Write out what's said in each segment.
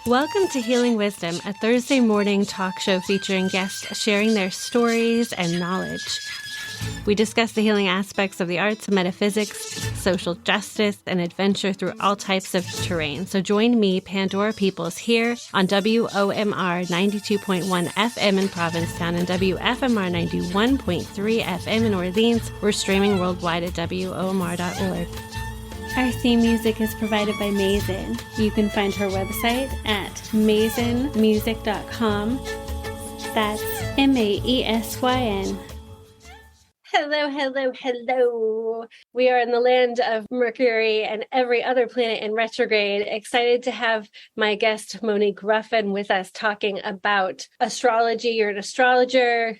Welcome to Healing Wisdom, a Thursday morning talk show featuring guests sharing their stories and knowledge. We discuss the healing aspects of the arts, metaphysics, social justice, and adventure through all types of terrain. So join me, Pandora Peoples, here on WOMR 92.1 FM in Provincetown and WFMR 91.3 FM in Orleans. We're streaming worldwide at WOMR.org. Our theme music is provided by Mason. You can find her website at masonmusic.com. That's MAESYN. Hello, hello, hello. We are in the land of Mercury and every other planet in retrograde. Excited to have my guest Monique Ruffin with us talking about astrology. You're an astrologer,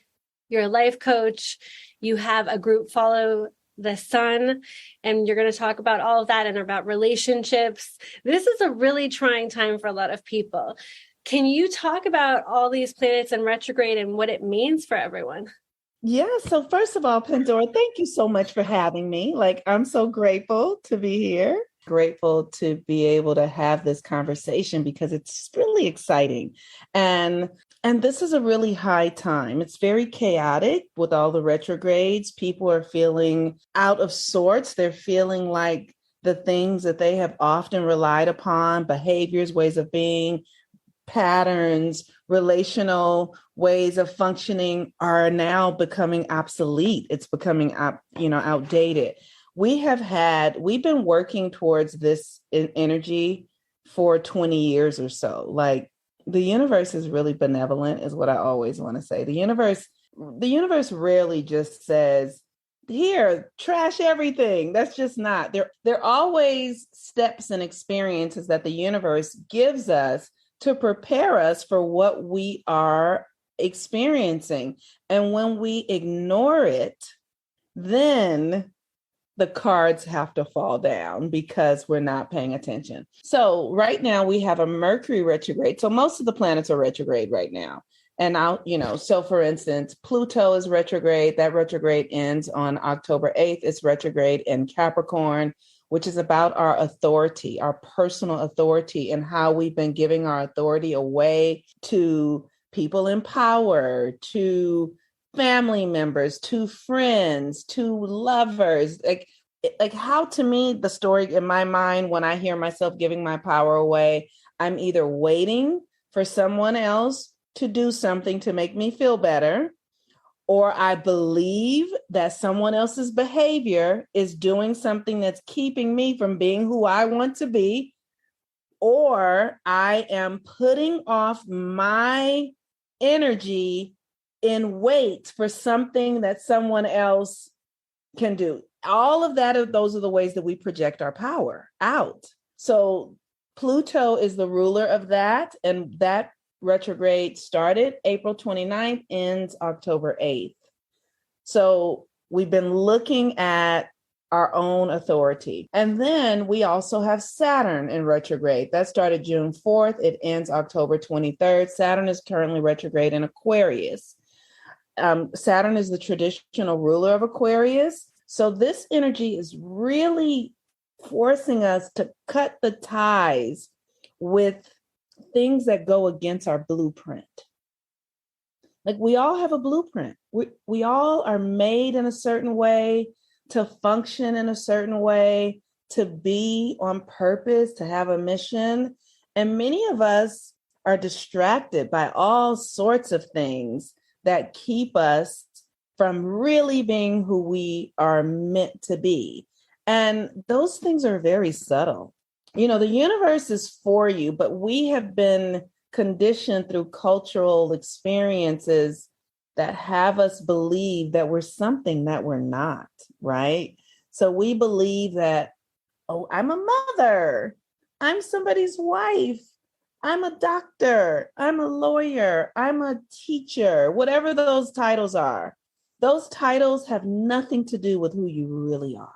you're a life coach, you have a group, Follow the Sun, and you're going to talk about all of that and about relationships. This is a really trying time for a lot of people. Can you talk about all these planets in retrograde and what it means for everyone? Yeah. So first of all, Pandora, thank you so much for having me. I'm so grateful to be here. Grateful to be able to have this conversation because it's really exciting. And this is a really high time. It's very chaotic with all the retrogrades. People are feeling out of sorts. They're feeling like the things that they have often relied upon, behaviors, ways of being, patterns, relational ways of functioning are now becoming obsolete. It's becoming outdated. We've been working towards this energy for 20 years or so. The universe is really benevolent, is what I always want to say. The universe rarely just says, here, trash everything. That's just not. There are always steps and experiences that the universe gives us to prepare us for what we are experiencing. And when we ignore it, then the cards have to fall down because we're not paying attention. So right now we have a Mercury retrograde. So most of the planets are retrograde right now. And so for instance, Pluto is retrograde. That retrograde ends on October 8th. It's retrograde in Capricorn, which is about our authority, our personal authority, and how we've been giving our authority away to people in power, to family members, to friends, to lovers. Like how, to me, the story in my mind, when I hear myself giving my power away, I'm either waiting for someone else to do something to make me feel better, or I believe that someone else's behavior is doing something that's keeping me from being who I want to be, or I am putting off my energy in wait for something that someone else can do. All of that, those are the ways that we project our power out. So Pluto is the ruler of that, and that retrograde started April 29th, ends October 8th. So we've been looking at our own authority. And then we also have Saturn in retrograde. That started June 4th. It ends October 23rd. Saturn is currently retrograde in Aquarius. Saturn is the traditional ruler of Aquarius. So this energy is really forcing us to cut the ties with things that go against our blueprint. Like we all have a blueprint. We all are made in a certain way, to function in a certain way, to be on purpose, to have a mission. And many of us are distracted by all sorts of things that keep us from really being who we are meant to be. And those things are very subtle. The universe is for you, but we have been conditioned through cultural experiences that have us believe that we're something that we're not, right? So we believe that, oh, I'm a mother, I'm somebody's wife, I'm a doctor, I'm a lawyer, I'm a teacher, whatever those titles are. Those titles have nothing to do with who you really are.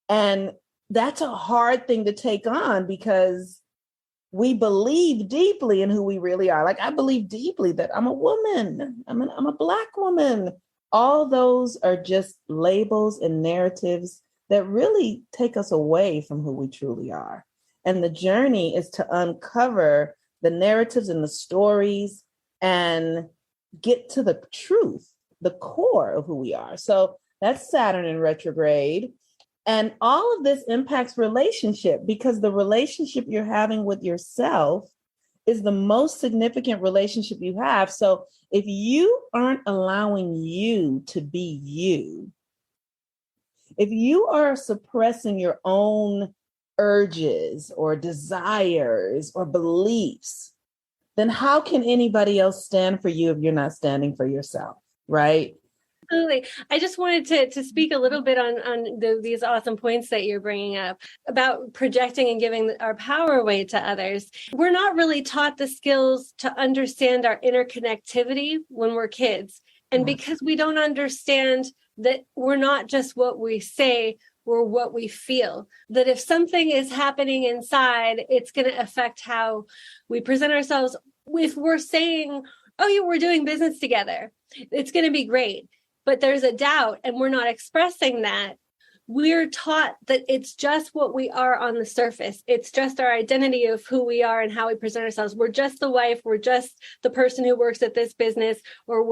And that's a hard thing to take on because we believe deeply in who we really are. Like I believe deeply that I'm a woman, I'm a Black woman. All those are just labels and narratives that really take us away from who we truly are. And the journey is to uncover the narratives and the stories and get to the truth, the core of who we are. So that's Saturn in retrograde. And all of this impacts relationship, because the relationship you're having with yourself is the most significant relationship you have. So if you aren't allowing you to be you, if you are suppressing your own urges or desires or beliefs, then how can anybody else stand for you if you're not standing for yourself, right? Absolutely. I just wanted to speak a little bit on these awesome points that you're bringing up about projecting and giving our power away to others. We're not really taught the skills to understand our interconnectivity when we're kids. And because we don't understand that we're not just what we say, we're what we feel, that if something is happening inside, it's going to affect how we present ourselves. If we're saying, oh, yeah, we're doing business together, it's going to be great. But there's a doubt and we're not expressing that. We're taught that it's just what we are on the surface. It's just our identity of who we are and how we present ourselves. We're just the wife. We're just the person who works at this business, or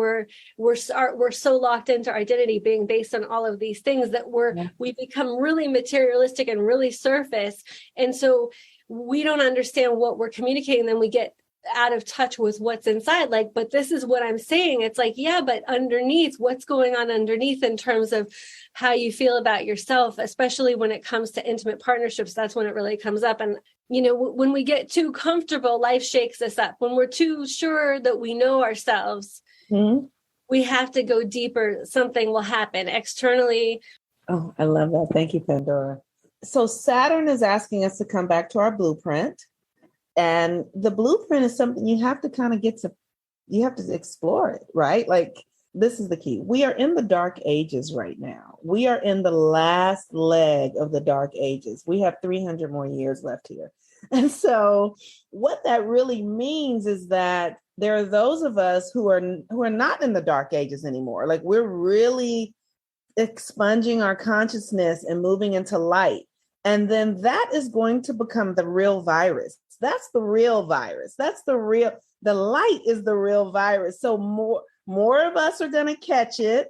we're so locked into our identity being based on all of these things that we become really materialistic and really surface. And so we don't understand what we're communicating. Then we get out of touch with what's inside. Like, but this is what I'm saying. It's like, yeah, but underneath, what's going on underneath in terms of how you feel about yourself, especially when it comes to intimate partnerships, that's when it really comes up. And, when we get too comfortable, life shakes us up. When we're too sure that we know ourselves, we have to go deeper. Something will happen externally. Oh, I love that. Thank you, Pandora. So Saturn is asking us to come back to our blueprint. And the blueprint is something you have to kind of you have to explore it, right? Like, this is the key. We are in the dark ages right now. We are in the last leg of the dark ages. We have 300 more years left here. And so what that really means is that there are those of us who are not in the dark ages anymore. Like, we're really expunging our consciousness and moving into light. And then that is going to become the real virus. That's the real virus. The light is the real virus. So more of us are going to catch it.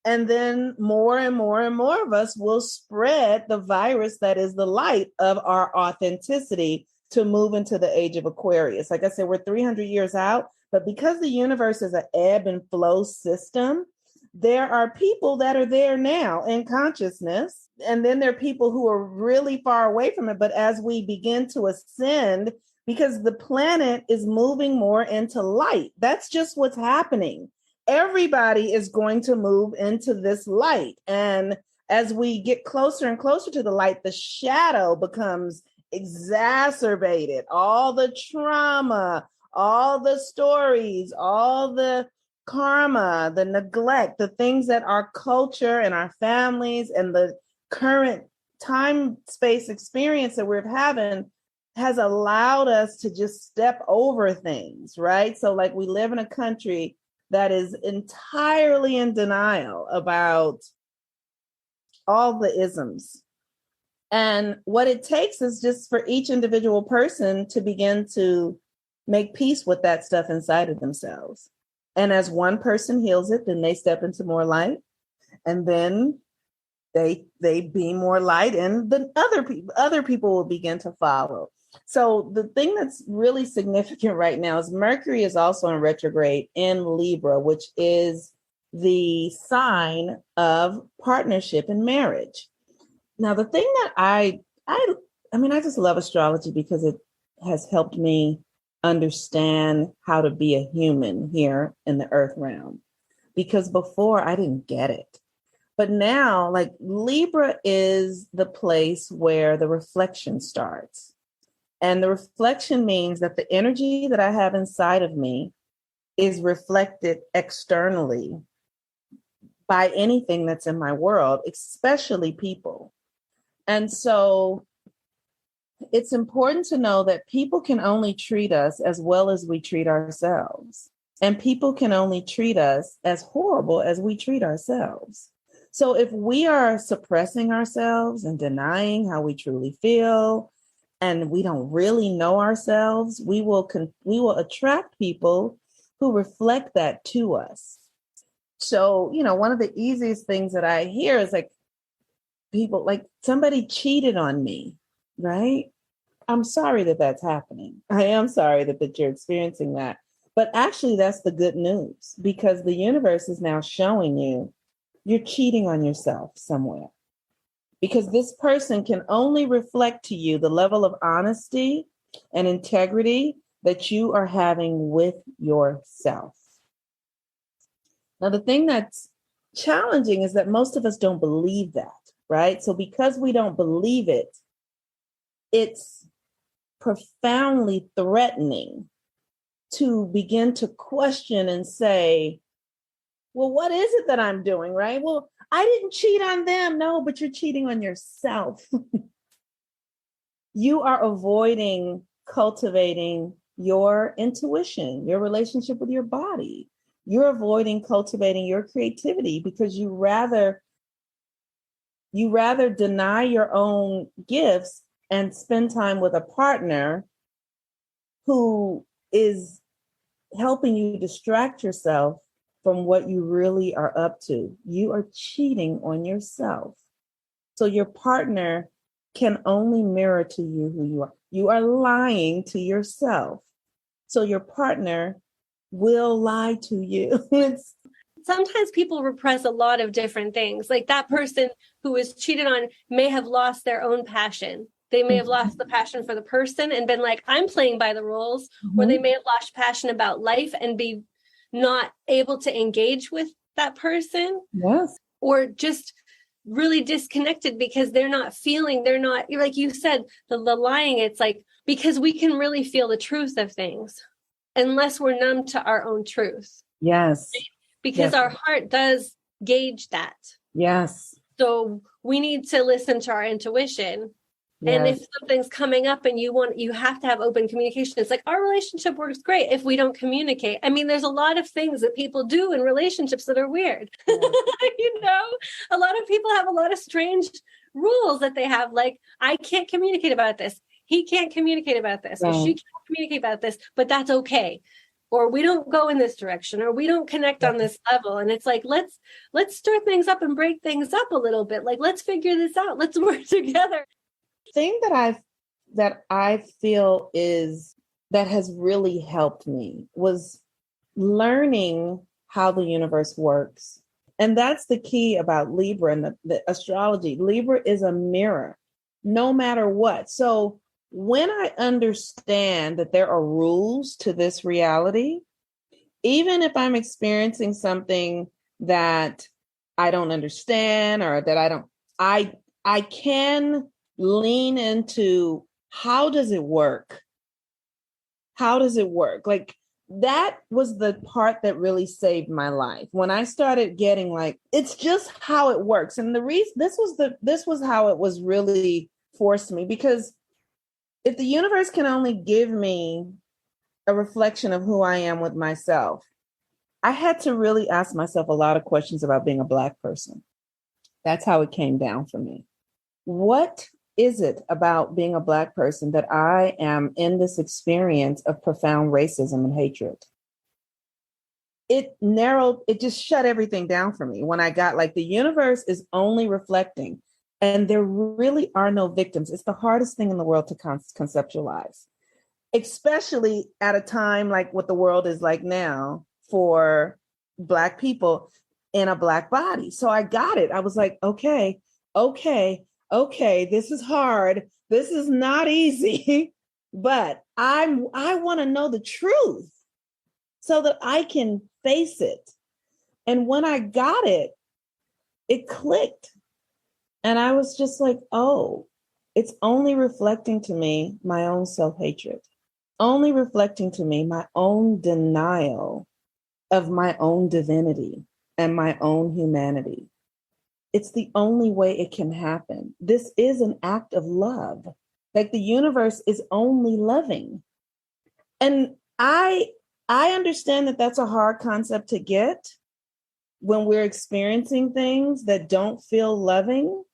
And then more and more and more of us will spread the virus that is the light of our authenticity to move into the age of Aquarius. Like I said, we're 300 years out, but because the universe is an ebb and flow system, there are people that are there now in consciousness. And then there are people who are really far away from it. But as we begin to ascend, because the planet is moving more into light, that's just what's happening. Everybody is going to move into this light. And as we get closer and closer to the light, the shadow becomes exacerbated. All the trauma, all the stories, all the karma, the neglect, the things that our culture and our families and the current time space experience that we're having has allowed us to just step over things, right? So like, we live in a country that is entirely in denial about all the isms. And what it takes is just for each individual person to begin to make peace with that stuff inside of themselves. And as one person heals it, then they step into more light, and then they beam more light, and then other people will begin to follow. So the thing that's really significant right now is Mercury is also in retrograde in Libra, which is the sign of partnership and marriage. Now, the thing that I just love astrology because it has helped me understand how to be a human here in the earth realm, because before I didn't get it. But now, like, Libra is the place where the reflection starts. And the reflection means that the energy that I have inside of me is reflected externally by anything that's in my world, especially people. And so it's important to know that people can only treat us as well as we treat ourselves. And people can only treat us as horrible as we treat ourselves. So if we are suppressing ourselves and denying how we truly feel and we don't really know ourselves, we will attract people who reflect that to us. So, one of the easiest things that I hear is like people, like somebody cheated on me, right? I'm sorry that that's happening. I am sorry that you're experiencing that. But actually, that's the good news, because the universe is now showing you you're cheating on yourself somewhere. Because this person can only reflect to you the level of honesty and integrity that you are having with yourself. Now, the thing that's challenging is that most of us don't believe that, right? So because we don't believe it, it's profoundly threatening to begin to question and say, well, what is it that I'm doing, right? Well, I didn't cheat on them. No, but you're cheating on yourself. You are avoiding cultivating your intuition, your relationship with your body. You're avoiding cultivating your creativity because you rather deny your own gifts and spend time with a partner who is helping you distract yourself from what you really are up to. You are cheating on yourself. So your partner can only mirror to you who you are. You are lying to yourself. So your partner will lie to you. Sometimes people repress a lot of different things. Like that person who was cheated on may have lost their own passion. They may have lost the passion for the person and been like, I'm playing by the rules. Or they may have lost passion about life and be not able to engage with that person. Yes. Or just really disconnected because they're not, like you said, the lying, it's like, because we can really feel the truth of things unless we're numb to our own truth. Yes. Because our heart does gauge that. Yes. So we need to listen to our intuition. Yes. And if something's coming up and you have to have open communication. It's like our relationship works great if we don't communicate. I mean, there's a lot of things that people do in relationships that are weird. Yeah. A lot of people have a lot of strange rules that they have. Like, I can't communicate about this. He can't communicate about this. Or she can't communicate about this, but that's okay. Or we don't go in this direction, or we don't connect on this level. And it's like, let's stir things up and break things up a little bit. Like, let's figure this out. Let's work together. Thing that I feel is that has really helped me was learning how the universe works. And that's the key about Libra and the astrology. Libra is a mirror, no matter what. So when I understand that there are rules to this reality, even if I'm experiencing something that I don't understand or that I can lean into, how does it work? How does it work? Like, that was the part that really saved my life. When I started getting like, it's just how it works. And the reason this was how it was really forced me, because if the universe can only give me a reflection of who I am with myself, I had to really ask myself a lot of questions about being a Black person. That's how it came down for me. What is it about being a Black person that I am in this experience of profound racism and hatred? It just shut everything down for me when I got like, the universe is only reflecting, and there really are no victims. It's the hardest thing in the world to conceptualize, especially at a time like what the world is like now for Black people in a Black body. So I got it. I was like, okay, this is hard. This is not easy, but I want to know the truth so that I can face it. And when I got it, it clicked. And I was just like, oh, it's only reflecting to me my own self-hatred, only reflecting to me my own denial of my own divinity and my own humanity. It's the only way it can happen. This is an act of love. Like, the universe is only loving. And I understand that that's a hard concept to get when we're experiencing things that don't feel loving.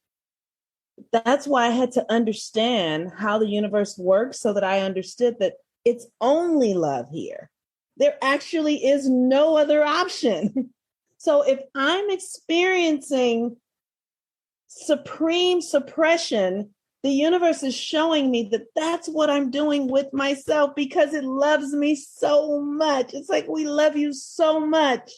that's why I had to understand how the universe works so that I understood that it's only love here. There actually is no other option. So if I'm experiencing supreme suppression, the universe is showing me that that's what I'm doing with myself because it loves me so much. It's like, we love you so much.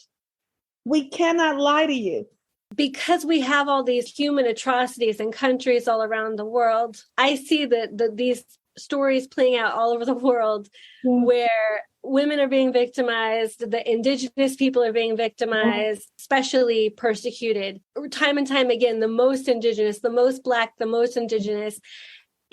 We cannot lie to you. Because we have all these human atrocities in countries all around the world, I see that these stories playing out all over the world where women are being victimized, the indigenous people are being victimized, especially persecuted. Time and time again, the most indigenous, the most Black, the most indigenous.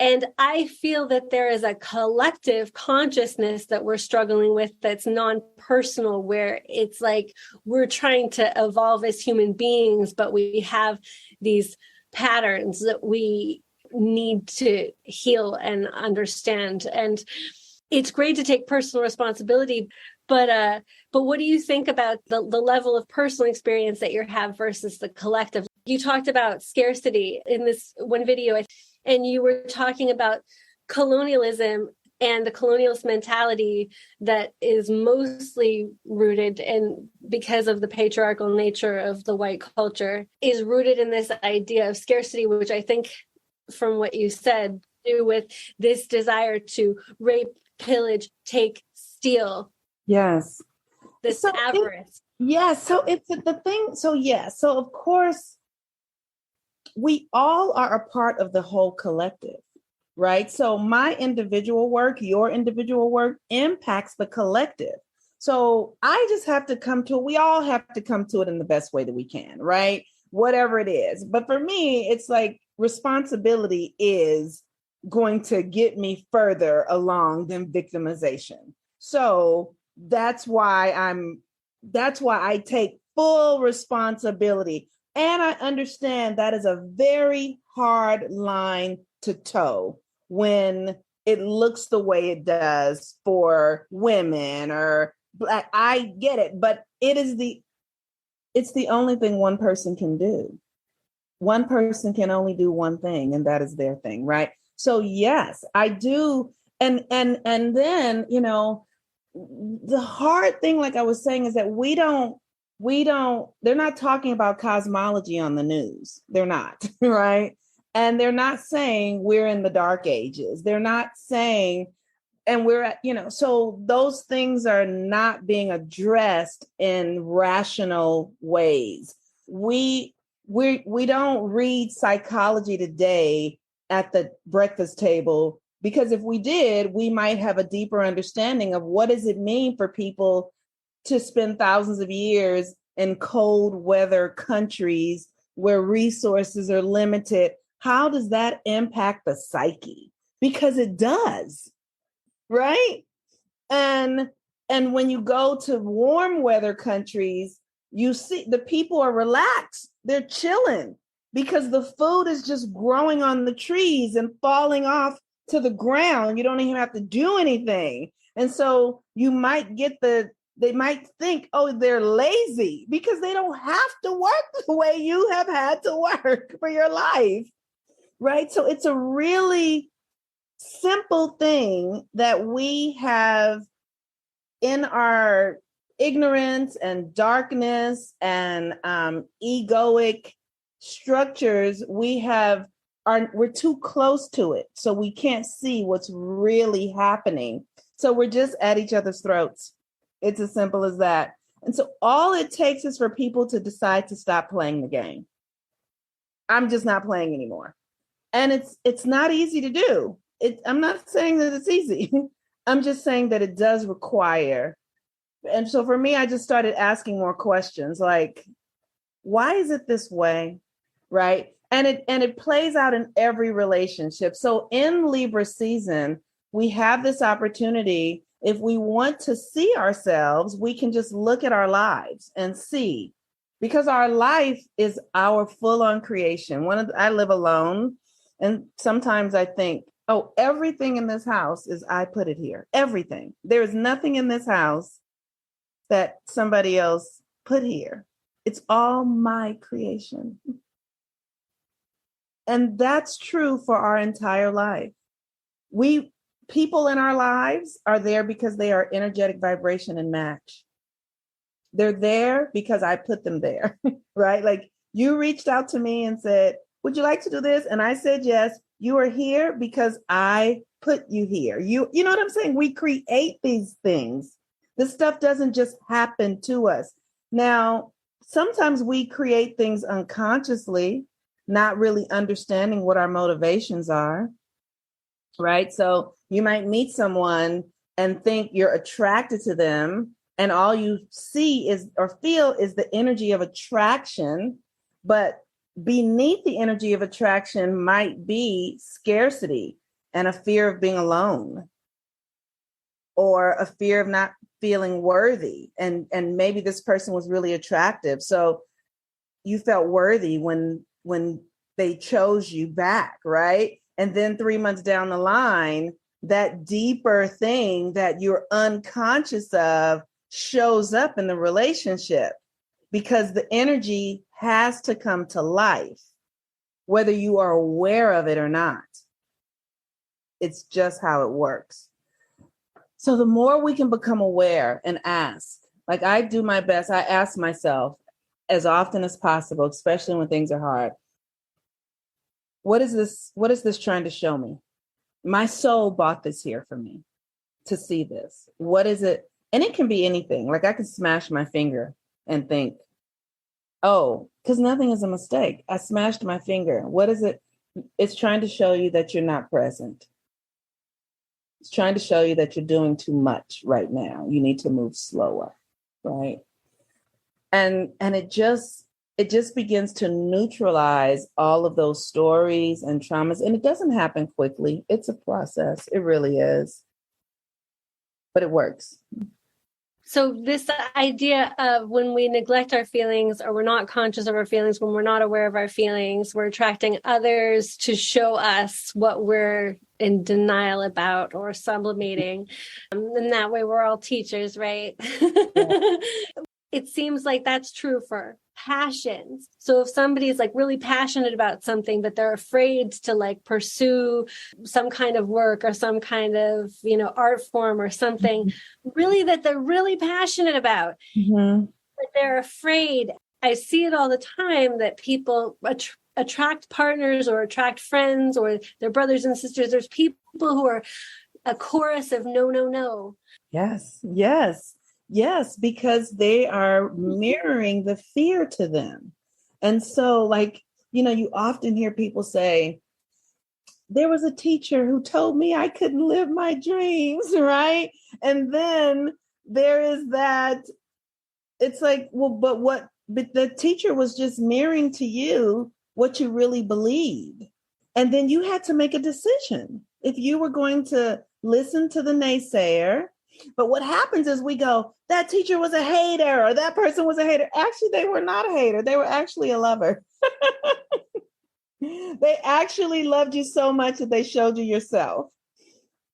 And I feel that there is a collective consciousness that we're struggling with that's non-personal, where it's like we're trying to evolve as human beings, but we have these patterns that we need to heal and understand. And it's great to take personal responsibility, but what do you think about the level of personal experience that you have versus the collective? You talked about scarcity in this one video, and you were talking about colonialism and the colonialist mentality that is mostly rooted in, because of the patriarchal nature of the white culture, is rooted in this idea of scarcity, which I think, from what you said, do with this desire to rape, pillage, take, steal. Yes. This avarice. Yes. So it's the thing. So, yes. So, of course, we all are a part of the whole collective, right? So my individual work, your individual work impacts the collective. So I just have to we all have to come to it in the best way that we can, right? Whatever it is. But for me, it's like responsibility is going to get me further along than victimization. So that's why I take full responsibility. And I understand that is a very hard line to toe when it looks the way it does for women or Black. I get it, but it's the only thing one person can do. One person can only do one thing, and that is their thing, right? So yes, I do. And then, the hard thing, like I was saying, is that they're not talking about cosmology on the news. They're not, right? And they're not saying we're in the dark ages. They're not saying, and we're at, so those things are not being addressed in rational ways. We don't read Psychology Today at the breakfast table, because if we did, we might have a deeper understanding of what does it mean for people to spend thousands of years in cold weather countries where resources are limited. How does that impact the psyche? Because it does, right? And when you go to warm weather countries, you see the people are relaxed. They're chilling because the food is just growing on the trees and falling off to the ground. You don't even have to do anything. And so you might they might think, oh, they're lazy because they don't have to work the way you have had to work for your life, right? So it's a really simple thing that we have in our ignorance and darkness and egoic structures. We're too close to it, so we can't see what's really happening. So we're just at each other's throats. It's as simple as that. And so all it takes is for people to decide to stop playing the game. I'm just not playing anymore. And it's not easy to do. I'm not saying that it's easy. I'm just saying that it does require. And so for me, I just started asking more questions like, why is it this way? Right. And it plays out in every relationship. So in Libra season, we have this opportunity. If we want to see ourselves, we can just look at our lives and see, because our life is our full-on creation. I live alone, and sometimes I think, oh, everything in this house I put it here. Everything. There is nothing in this house that somebody else put here. It's all my creation. And that's true for our entire life. People in our lives are there because they are energetic vibration and match. They're there because I put them there, right? Like you reached out to me and said, would you like to do this? And I said, yes. You are here because I put you here. You know what I'm saying? We create these things. This stuff doesn't just happen to us. Now, sometimes we create things unconsciously, not really understanding what our motivations are, right? So you might meet someone and think you're attracted to them, and all you see is or feel is the energy of attraction, but beneath the energy of attraction might be scarcity and a fear of being alone or a fear of not feeling worthy. And maybe this person was really attractive. So you felt worthy when they chose you back, right? And then 3 months down the line, that deeper thing that you're unconscious of shows up in the relationship because the energy has to come to life, whether you are aware of it or not. It's just how it works. So the more we can become aware and ask, like I do my best, I ask myself as often as possible, especially when things are hard, what is this trying to show me? My soul bought this here for me to see this. What is it? And it can be anything. Like I can smash my finger and think, oh, because nothing is a mistake. I smashed my finger. What is it? It's trying to show you that you're not present. It's trying to show you that you're doing too much right now. You need to move slower, right? And it just begins to neutralize all of those stories and traumas. And it doesn't happen quickly. It's a process. It really is. But it works. So this idea of when we neglect our feelings or we're not conscious of our feelings, when we're not aware of our feelings, we're attracting others to show us what we're in denial about or sublimating. And that way we're all teachers, right? Yeah. It seems like that's true for passions. So if somebody's like really passionate about something, but they're afraid to like pursue some kind of work or some kind of, art form or something really that they're really passionate about, but they're afraid. I see it all the time that people attract partners or attract friends or their brothers and sisters. There's people who are a chorus of no, no, no. Yes, because they are mirroring the fear to them. And so, like, you often hear people say, there was a teacher who told me I couldn't live my dreams, right? And then there is that, it's like, well, but the teacher was just mirroring to you what you really believed. And then you had to make a decision if you were going to listen to the naysayer. But what happens is we go, that teacher was a hater or that person was a hater. Actually, they were not a hater. They were actually a lover. They actually loved you so much that they showed you yourself.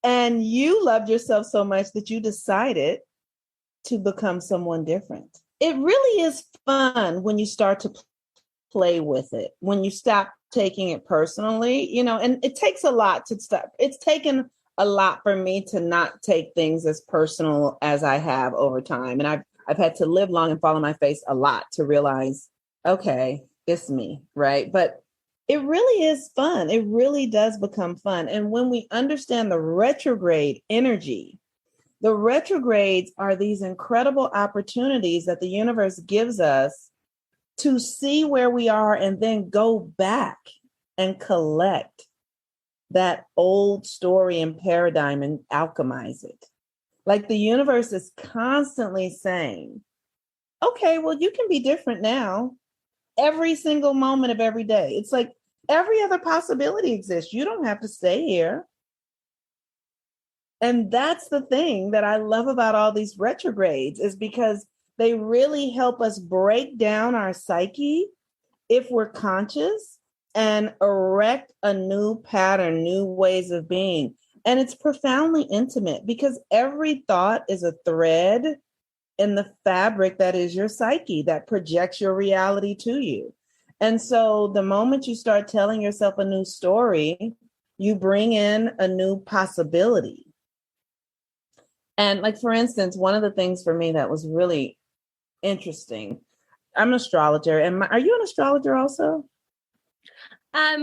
And you loved yourself so much that you decided to become someone different. It really is fun when you start to play with it, when you stop taking it personally, and it takes a lot to stop. It's taken a lot for me to not take things as personal as I have over time. And I've had to live long and fall on my face a lot to realize, okay, it's me, right? But it really is fun. It really does become fun. And when we understand the retrograde energy, the retrogrades are these incredible opportunities that the universe gives us to see where we are and then go back and collect that old story and paradigm and alchemize it. Like the universe is constantly saying, okay, well, you can be different now. Every single moment of every day. It's like every other possibility exists. You don't have to stay here. And that's the thing that I love about all these retrogrades is because they really help us break down our psyche if we're conscious and erect a new pattern, new ways of being. And it's profoundly intimate because every thought is a thread in the fabric that is your psyche that projects your reality to you. And so the moment you start telling yourself a new story, you bring in a new possibility. And like, for instance, one of the things for me that was really interesting, I'm an astrologer. And are you an astrologer also?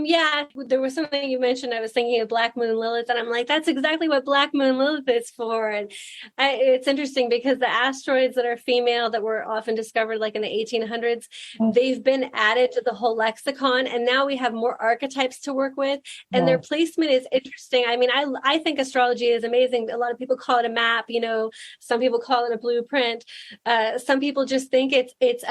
Yeah, there was something you mentioned. I was thinking of Black Moon Lilith, and I'm like, that's exactly what Black Moon Lilith is for. And it's interesting because the asteroids that are female that were often discovered like in the 1800s, they've been added to the whole lexicon. And now we have more archetypes to work with. And their placement is interesting. I mean, I think astrology is amazing. A lot of people call it a map, some people call it a blueprint. Some people just think it's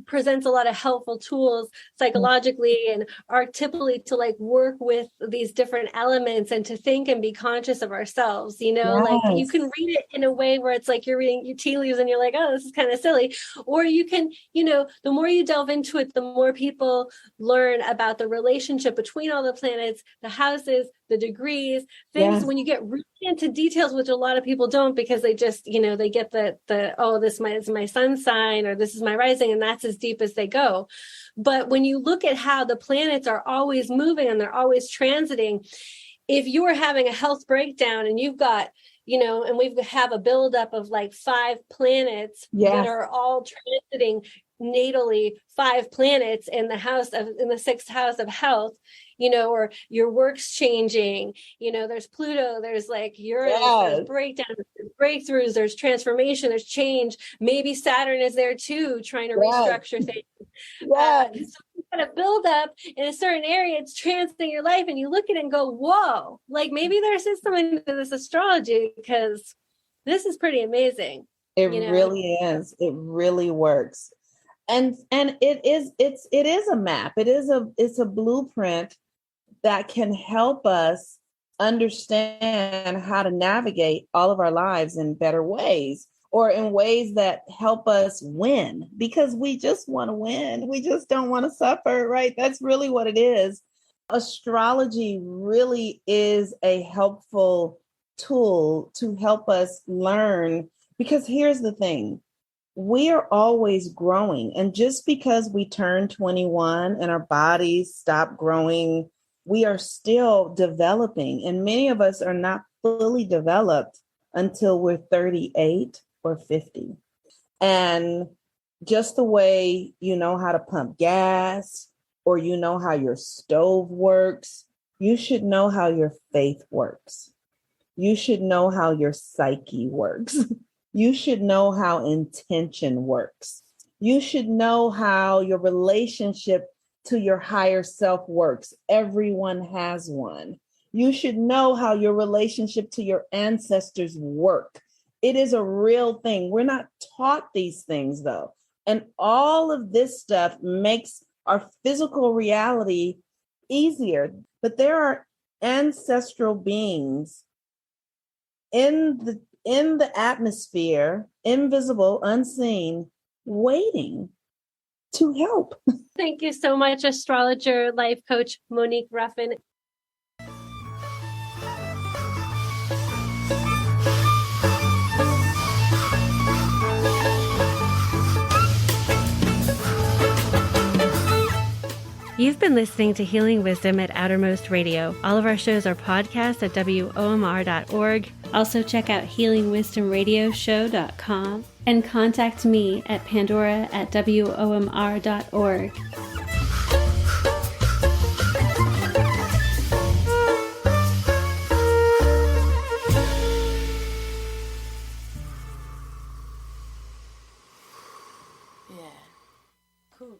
presents a lot of helpful tools psychologically and typically to like work with these different elements and to think and be conscious of ourselves, like you can read it in a way where it's like you're reading your tea leaves and you're like, oh, this is kind of silly. Or you can, the more you delve into it, the more people learn about the relationship between all the planets, the houses, the degrees, things. When you get really into details, which a lot of people don't, because they just, they get this is my sun sign, or this is my rising, and that's as deep as they go. But when you look at how the planets are always moving and they're always transiting, if you are having a health breakdown and you've got, and we have a buildup of like 5 planets that are all transiting natally, 5 planets in the 6th house of health, or your work's changing, there's Pluto, there's like Uranus, there's breakdowns, there's breakthroughs, there's transformation, there's change. Maybe Saturn is there too, trying to restructure things. So you kind of build up in a certain area, it's transiting your life, and you look at it and go, whoa, like maybe there's something to this astrology, because this is pretty amazing. It really is. It really works. And it is a map. It's a blueprint that can help us understand how to navigate all of our lives in better ways, or in ways that help us win, because we just want to win. We just don't want to suffer, right? That's really what it is. Astrology really is a helpful tool to help us learn, because here's the thing. We are always growing. And just because we turn 21 and our bodies stop growing, we are still developing. And many of us are not fully developed until we're 38 or 50. And just the way you know how to pump gas, or you know how your stove works, you should know how your faith works. You should know how your psyche works. You should know how intention works. You should know how your relationship to your higher self works. Everyone has one. You should know how your relationship to your ancestors work. It is a real thing. We're not taught these things, though. And all of this stuff makes our physical reality easier. But there are ancestral beings in the atmosphere, invisible, unseen, waiting to help. Thank you so much, astrologer, life coach Monique Ruffin. You've been listening to Healing Wisdom at Outermost Radio. All of our shows are podcasts at WOMR.org. Also check out healingwisdomradioshow.com and contact me at pandora@WOMR.org. Yeah. Cool.